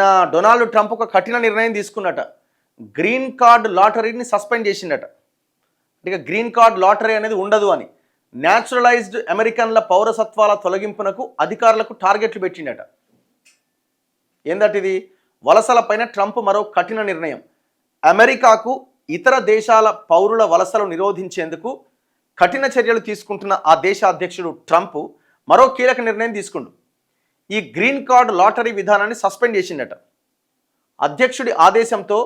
ఈయన Donald Trump ఒక కఠిన నిర్ణయం తీసుకున్నట. గ్రీన్ కార్డ్ లాటరీని సస్పెండ్ చేసిండట. అంటే గ్రీన్ కార్డ్ లాటరీ అనేది ఉండదు అని. న్యాచురలైజ్డ్ అమెరికన్ల పౌరసత్వాల తొలగింపునకు అధికారులకు టార్గెట్లు పెట్టిండట. ఏందట ఇది? వలసలపైన ట్రంప్ మరో కఠిన నిర్ణయం. అమెరికాకు ఇతర దేశాల పౌరుల వలసలు నిరోధించేందుకు కఠిన చర్యలు తీసుకుంటున్న ఆ దేశ అధ్యక్షుడు ట్రంప్ మరో కీలక నిర్ణయం తీసుకుండు. ఈ గ్రీన్ కార్డ్ లాటరీ విధానాన్ని సస్పెండ్ చేసిండట. అధ్యక్షుడి ఆదేశంతో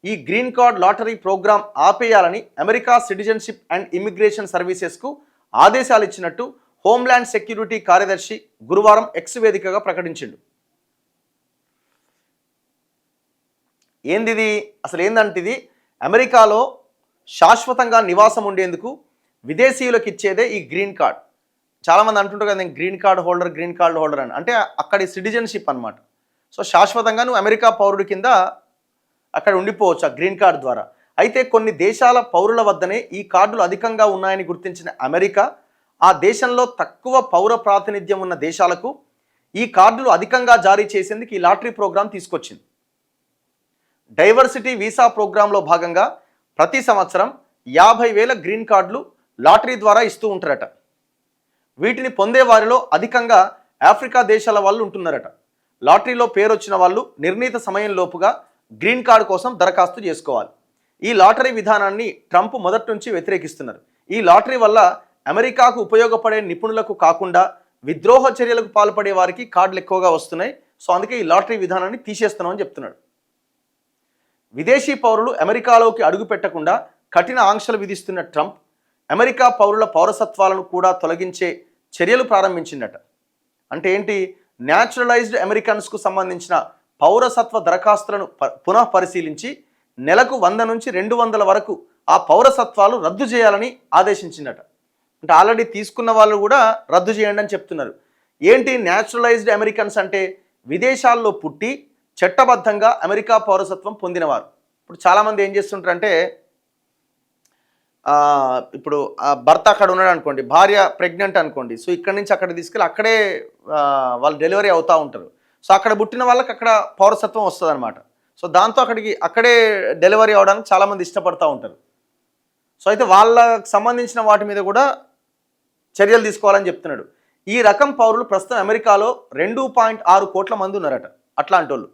ఈ గ్రీన్ కార్డ్ లాటరీ ప్రోగ్రాం ఆపేయాలని అమెరికా సిటిజన్షిప్ అండ్ ఇమిగ్రేషన్ సర్వీసెస్కు ఆదేశాలు ఇచ్చినట్టు హోమ్ల్యాండ్ సెక్యూరిటీ కార్యదర్శి గురువారం ఎక్స్ వేదికగా ప్రకటించిండు. ఏందిది? అసలు ఏందంటే ఇది అమెరికాలో శాశ్వతంగా నివాసం ఉండేందుకు విదేశీయులకు ఇచ్చేదే ఈ గ్రీన్ కార్డ్. చాలామంది అంటుంటారు కదా, నేను గ్రీన్ కార్డ్ హోల్డర్ అని. అంటే అక్కడి సిటిజన్షిప్ అనమాట. సో శాశ్వతంగా నువ్వు అమెరికా పౌరుడి కింద అక్కడ ఉండిపోవచ్చు ఆ గ్రీన్ కార్డ్ ద్వారా. అయితే కొన్ని దేశాల పౌరుల వద్దనే ఈ కార్డులు అధికంగా ఉన్నాయని గుర్తించిన అమెరికా ఆ దేశంలో తక్కువ పౌర ప్రాతినిధ్యం ఉన్న దేశాలకు ఈ కార్డులు అధికంగా జారీ చేసేందుకు ఈ లాటరీ ప్రోగ్రాం తీసుకొచ్చింది. డైవర్సిటీ వీసా ప్రోగ్రాంలో భాగంగా ప్రతి సంవత్సరం 50,000 గ్రీన్ కార్డులు లాటరీ ద్వారా ఇస్తూ ఉంటారట. వీటిని పొందే వారిలో అధికంగా ఆఫ్రికా దేశాల వాళ్ళు ఉంటున్నారట. లాటరీలో పేరు వచ్చిన వాళ్ళు నిర్ణీత సమయం లోపుగా గ్రీన్ కార్డు కోసం దరఖాస్తు చేసుకోవాలి. ఈ లాటరీ విధానాన్ని ట్రంప్ మొదటి నుంచి వ్యతిరేకిస్తున్నారు. ఈ లాటరీ వల్ల అమెరికాకు ఉపయోగపడే నిపుణులకు కాకుండా విద్రోహ చర్యలకు పాల్పడే వారికి కార్డులు ఎక్కువగా వస్తున్నాయి. సో అందుకే ఈ లాటరీ విధానాన్ని తీసేస్తున్నామని చెప్తున్నాడు. విదేశీ పౌరులు అమెరికాలోకి అడుగు పెట్టకుండా కఠిన ఆంక్షలు విధిస్తున్న ట్రంప్ అమెరికా పౌరుల పౌరసత్వాలను కూడా తొలగించే చర్యలు ప్రారంభించిందట. అంటే ఏంటి? న్యాచురలైజ్డ్ అమెరికన్స్కు సంబంధించిన పౌరసత్వ దరఖాస్తులను పునః పరిశీలించి నెలకు 100 నుంచి 200 వరకు ఆ పౌరసత్వాలు రద్దు చేయాలని ఆదేశించిందట. అంటే ఆల్రెడీ తీసుకున్న వాళ్ళు కూడా రద్దు చేయండి అని చెప్తున్నారు. ఏంటి న్యాచురలైజ్డ్ అమెరికన్స్ అంటే? విదేశాల్లో పుట్టి చట్టబద్ధంగా అమెరికా పౌరసత్వం పొందినవారు. ఇప్పుడు చాలామంది ఏం చేస్తుంటారంటే, ఇప్పుడు భర్త అక్కడ ఉన్నాడు అనుకోండి, భార్య ప్రెగ్నెంట్ అనుకోండి, సో ఇక్కడి నుంచి అక్కడ తీసుకెళ్ళి అక్కడే వాళ్ళు డెలివరీ అవుతూ ఉంటారు. సో అక్కడ పుట్టిన వాళ్ళకి అక్కడ పౌరసత్వం వస్తుంది అనమాట. సో దాంతో అక్కడే డెలివరీ అవడానికి చాలామంది ఇష్టపడుతూ ఉంటారు. సో అయితే వాళ్ళకి సంబంధించిన వాటి మీద కూడా చర్యలు తీసుకోవాలని చెప్తున్నాడు. ఈ రకం పౌరులు ప్రస్తుతం అమెరికాలో 2.6 కోట్ల మంది ఉన్నారట. అట్లాంటి వాళ్ళు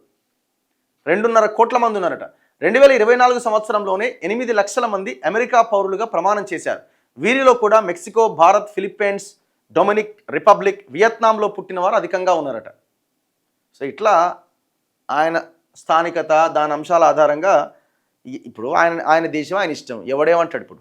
2.5 కోట్ల మంది ఉన్నారట. 2024 సంవత్సరంలోనే 8 లక్షల మంది అమెరికా పౌరులుగా ప్రమాణం చేశారు. వీరిలో కూడా Mexico, Bharat, Philippines, Dominic Republic, వియత్నాంలో పుట్టిన వారు అధికంగా ఉన్నారట. సో ఇట్లా ఆయన స్థానికత, దాని అంశాల ఆధారంగా ఇప్పుడు ఆయన దేశం ఆయన ఇష్టం, ఎవడేమంటాడు ఇప్పుడు.